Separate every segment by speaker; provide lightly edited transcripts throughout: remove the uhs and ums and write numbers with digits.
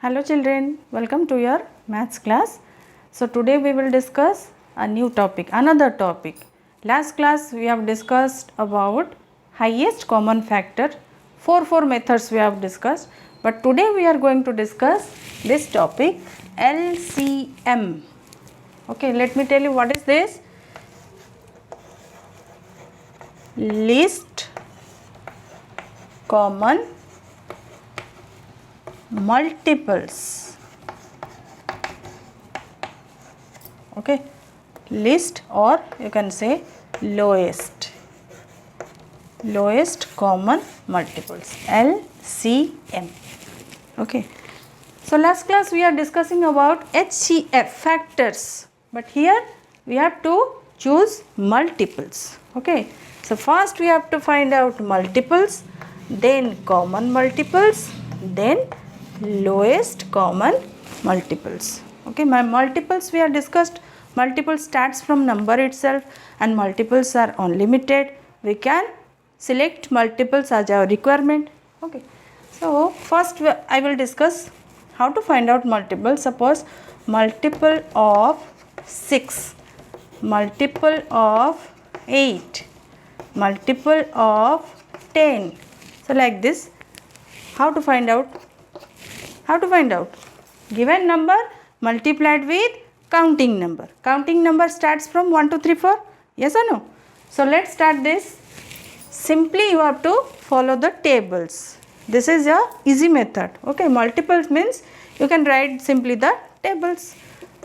Speaker 1: Hello children, welcome to your maths class. So today we will discuss a new topic, another topic. Last class we have discussed about highest common factor. Four methods we have discussed, but today we are going to discuss this topic, LCM. Okay, let me tell you what is this. Least common multiples. Okay, least, or you can say lowest common multiples, LCM. Okay, so last class we are discussing about HCF, factors, but here we have to choose multiples. Okay, so first we have to find out multiples, then common multiples, then lowest common multiples. Okay, my multiples we have discussed. Multiple starts from number itself and multiples are unlimited. We can select multiples as our requirement. Okay, so first I will discuss how to find out multiples. Suppose multiple of 6, multiple of 8, multiple of 10. So like this, how to find out? Given number multiplied with counting number. Counting number starts from 1, 2, 3, 4. Yes or no? So let's start this. Simply you have to follow the tables. This is a easy method. Okay, multiples means you can write simply the tables.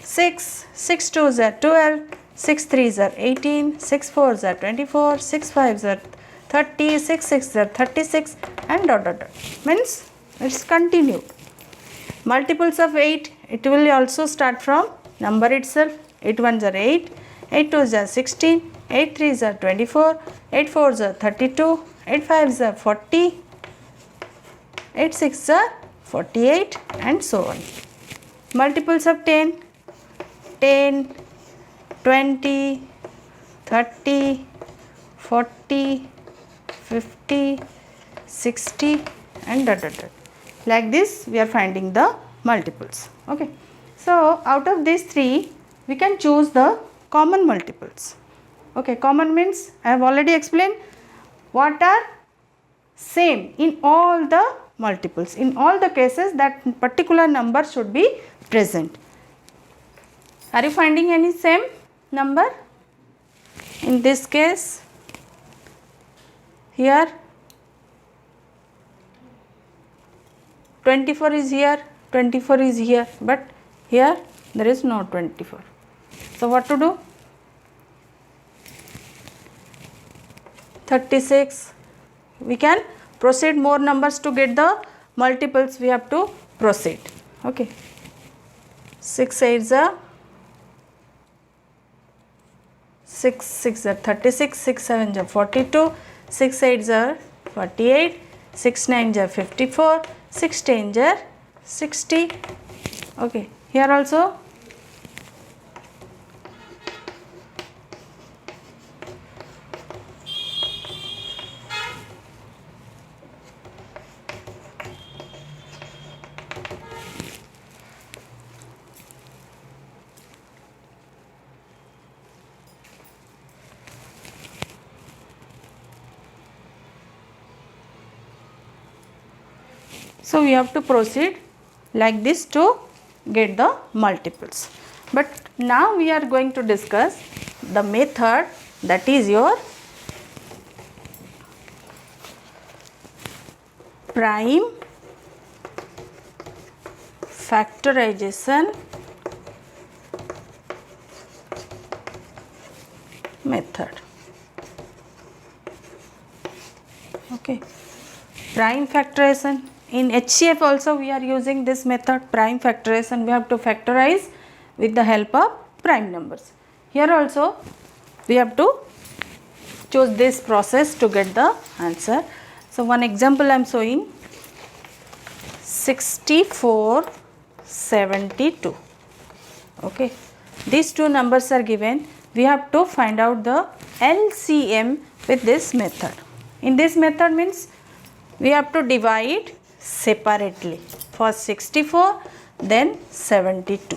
Speaker 1: 6, 6 2s are 12, 6 3s are 18, 6 4s are 24, 6 5s are 30, 6 6s are 36, and dot dot dot. Means it's continued. Multiples of 8, it will also start from number itself. 8 1s are 8, 8 2s are 16, 8 3s are 24, 8 4s are 32, 8 5s are 40, 8 6s are 48, and so on. Multiples of 10, 10, 20, 30, 40, 50, 60, and dot dot dot. Like this we are finding the multiples. Okay, so out of these three we can choose the common multiples. Okay, common means I have already explained what are same in all the multiples. In all the cases that particular number should be present. Are you finding any same number? In this case, here 24 is here, 24 is here, but here there is no 24. So what to do? 36. We can proceed more numbers to get the multiples. We have to proceed. Okay. 6 8s are 6 6 are 36, 6 7s are 42, 6 8s are 48, 6 9s are 54, 6 10s are 60. Okay, here also so we have to proceed like this to get the multiples. But now we are going to discuss the method, that is your prime factorization method. Okay, prime factorization. In HCF also we are using this method, prime factorization. We have to factorize with the help of prime numbers. Here also we have to choose this process to get the answer. So one example I am showing, 64 72. Okay, these two numbers are given. We have to find out the LCM with this method. In this method means we have to divide separately. First 64, then 72.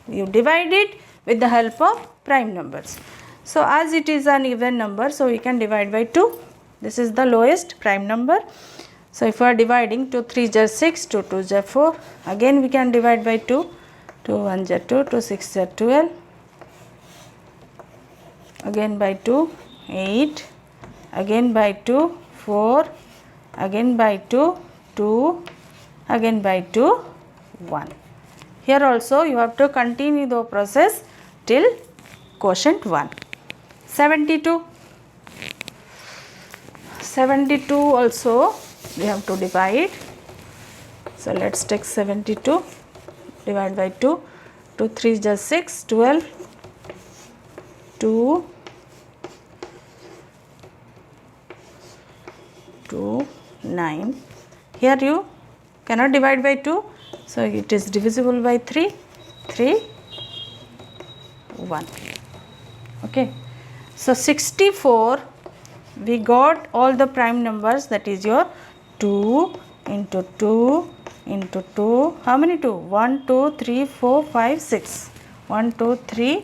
Speaker 1: You divide it with the help of prime numbers. So as it is an even number, so we can divide by 2. This is the lowest prime number. So if we are dividing, 2 3 are 6, 2 2 are 4. Again we can divide by 2. 2 1 are 2, 2 6 are 12. Again by 2, 8. Again by 2, 4. Again by 2, 2. Again by 2, 1. Here also you have to continue the process till quotient 1. 72. 72 also we have to divide. So let's take 72, divide by 2. 2 3 are 6, 12. 2, 2, 9. Here you cannot divide by 2, so it is divisible by 3, 3, 1. Okay. So 64, we got all the prime numbers, that is your 2 into 2 into 2. How many 2? 1, 2, 3, 4, 5, 6. 1, 2, 3,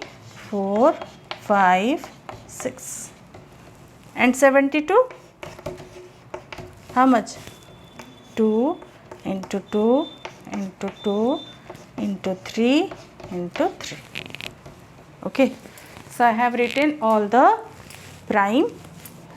Speaker 1: 4, 5, 6. And 72? How much? 2 into 2 into 2 into 3 into 3. Okay. So I have written all the prime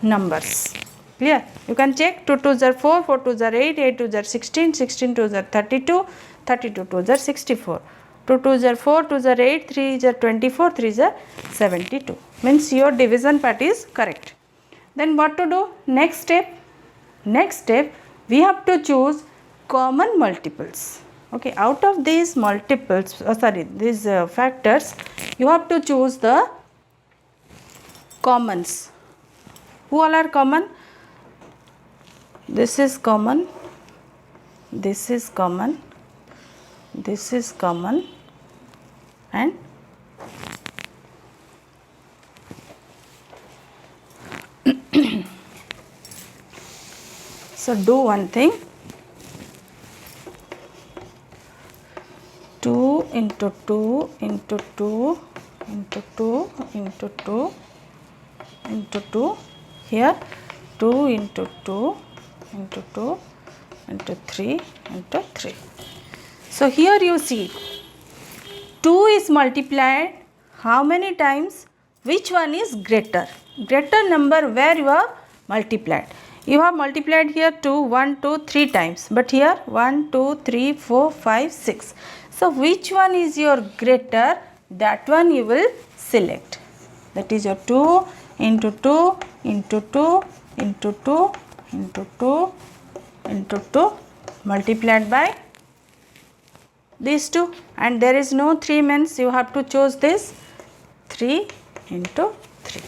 Speaker 1: numbers. Clear? You can check. 2 2s are 4, 4 2s are 8, 8 2s are 16, 16 2s are 32, 32 2s are 64. 2 2s are 4, 2s are 8, 3s are 24, 3s are 72. Means your division part is correct. Then what to do? Next step. Next step, we have to choose common multiples. Okay, out of these multiples, these factors, you have to choose the commons. Who all are common? This is common, this is common, this is common, and so do one thing. 2 into 2 into 2 into 2 into 2 into 2. Here 2 into 2 into 2 into 3 into 3. So here you see 2 is multiplied how many times? Which one is greater? Greater number where you have multiplied. You have multiplied here 2, 1, 2, 3 times. But here 1, 2, 3, 4, 5, 6. So which one is your greater? That one you will select. That is your 2 into 2 into 2 into 2 into 2 into 2 multiplied by these two, and there is no 3 means you have to choose this 3 into 3.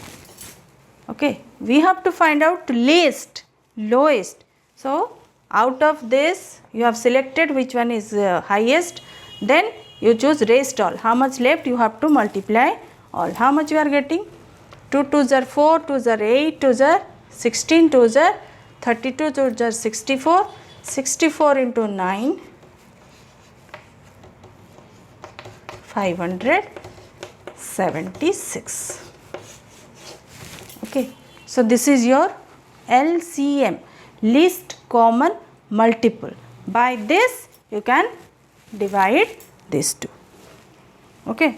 Speaker 1: Okay, we have to find out least, lowest. So out of this you have selected which one is highest, then you choose rest all. How much left? You have to multiply all. How much you are getting? 2 2s are 4, 2s are 8, 2s are 16, 2s are 32, 2s are 64, 64 into 9, 576. Okay, so this is your LCM, least common multiple. By this you can divide these two. Okay.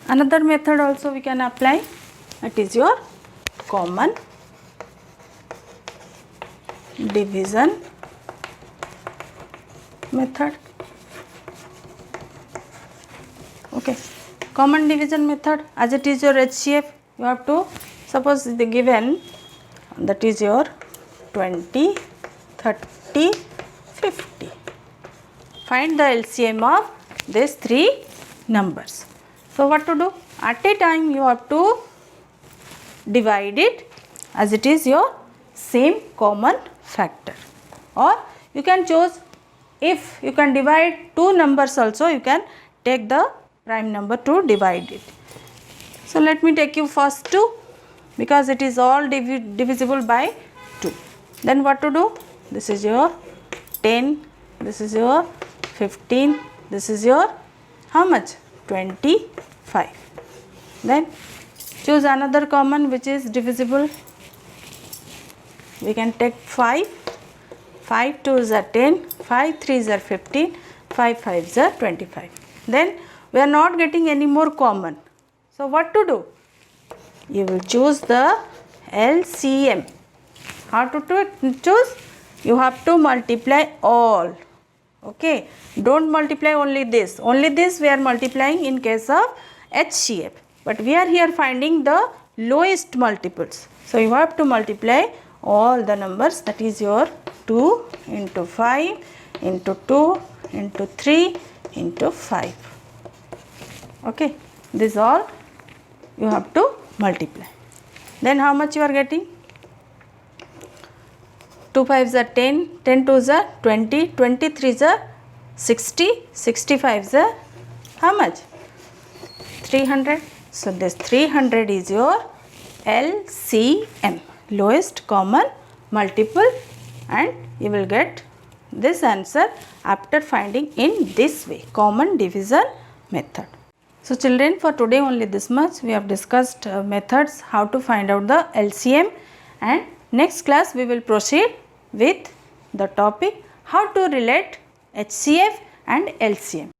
Speaker 1: Another method also we can apply, that is your common division method. Okay, common division method, as it is your HCF, you have to suppose the given, that is your 20, 30, 50. Find the LCM of these 3 numbers. So what to do? At a time you have to divide it as it is your same common factor, or you can choose, if you can divide 2 numbers also, you can take the prime number to divide it. So let me take you first 2 because it is all divisible by 2. Then what to do? This is your 10, this is your 15, this is your how much? 25. Then choose another common which is divisible. We can take 5. 5 2s are 10, 5 3s are 15, 5 5s are 25. Then we are not getting any more common. So what to do? You will choose the LCM. How to choose? You have to multiply all. Okay. Don't multiply only this. Only this we are multiplying in case of HCF. But we are here finding the lowest multiples. So you have to multiply all the numbers, that is your 2 into 5 into 2 into 3 into 5. Okay. This all you have to multiply. Then how much you are getting? 2 5s are 10, 10 2s are 20, 20 3s are 60, 65s are how much? 300. So this 300 is your LCM, lowest common multiple, and you will get this answer after finding in this way, common division method. So children, for today only this much. We have discussed methods how to find out the LCM, and next class we will proceed with the topic how to relate HCF and LCM.